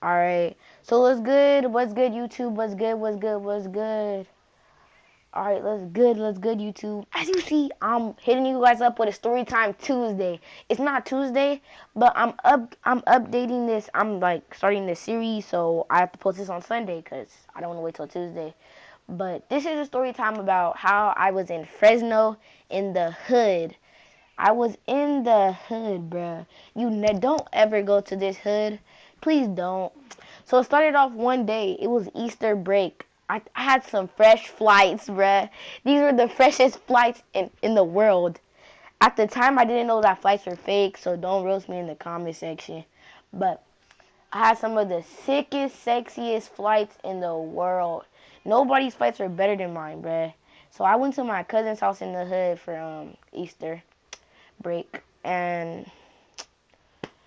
Alright. So what's good? What's good, YouTube? What's good? What's good? What's good? Alright, let's good, YouTube. As you see, I'm hitting you guys up with a story time Tuesday. It's not Tuesday, but I'm updating this. I'm like starting this series, so I have to post this on Sunday because I don't want to wait till Tuesday. But this is a story time about how I was in Fresno in the hood. I was in the hood, bruh. Don't ever go to this hood. Please don't. So it started off one day. It was Easter break. I had some fresh flights, bruh. These were the freshest flights in the world. At the time, I didn't know that flights were fake, so don't roast me in the comment section. But I had some of the sickest, sexiest flights in the world. Nobody's flights were better than mine, bruh. So I went to my cousin's house in the hood for Easter break, and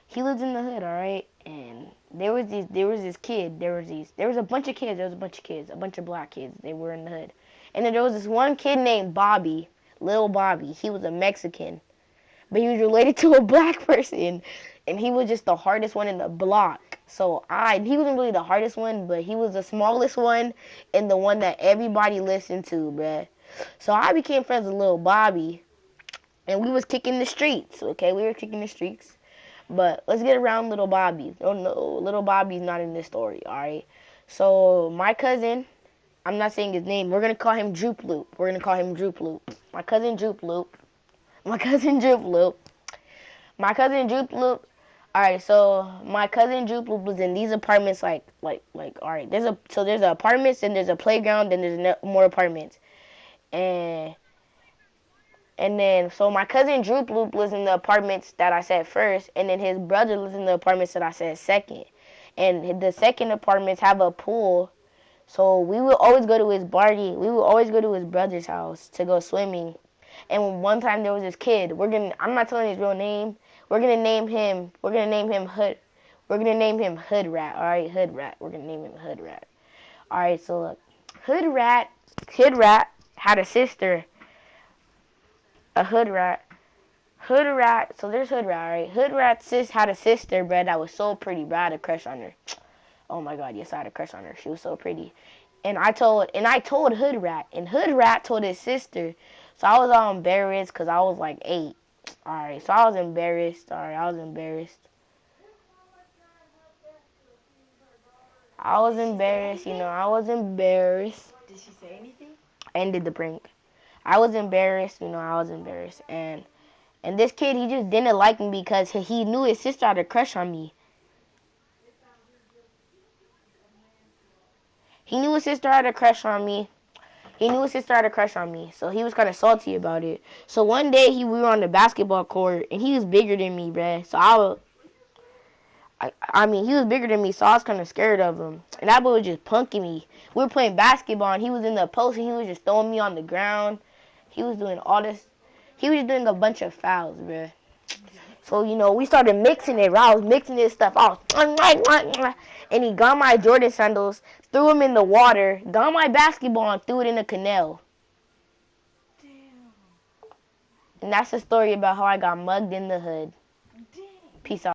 he lives in the hood, all right. And there was this kid. There was a bunch of kids. A bunch of black kids. They were in the hood, and then there was this one kid named Bobby, little Bobby. He was a Mexican, but he was related to a black person, and he was just the hardest one in the block. So he wasn't really the hardest one, but he was the smallest one and the one that everybody listened to, bruh. So I became friends with little Bobby, and we was kicking the streets, okay? We were kicking the streets. But let's get around little Bobby. Oh no, little Bobby's not in this story, alright? So my cousin, I'm not saying his name, we're gonna call him Droop Loop. My cousin Droop Loop. Alright, so my cousin Droop Loop was in these apartments alright, there's apartments and there's a playground and there's more apartments. And then, so my cousin Droop Loop lives in the apartments that I said first, and then his brother lives in the apartments that I said second. And the second apartments have a pool, so we would always go to his party. We would always go to his brother's house to go swimming. And one time there was this kid. I'm not telling his real name. We're gonna name him Hood. We're gonna name him Hood Rat. All right, Hood Rat. We're gonna name him Hood Rat. All right, so look, Hood Rat had a sister. A hood rat. So there's Hood Rat, right? Hood Rat had a sister, bruh, that was so pretty, bruh. I had a crush on her. Oh my god, yes, I had a crush on her. She was so pretty. And I told Hood Rat, and Hood Rat told his sister. So I was all embarrassed because I was like 8. Alright, so I was embarrassed. I was embarrassed, I was embarrassed. Did she say anything? Ended the prank. I was embarrassed, and this kid, he just didn't like me because he knew his sister had a crush on me. He knew his sister had a crush on me. So he was kind of salty about it. So one day, we were on the basketball court, and he was bigger than me, bruh. So he was bigger than me, so I was kind of scared of him. And that boy was just punking me. We were playing basketball, and he was in the post, and he was just throwing me on the ground. He was doing all this. He was doing a bunch of fouls, bruh. So, we started mixing it. I was mixing this stuff. And he got my Jordan sandals, threw them in the water, got my basketball, and threw it in the canal. Damn. And that's the story about how I got mugged in the hood. Damn. Peace out.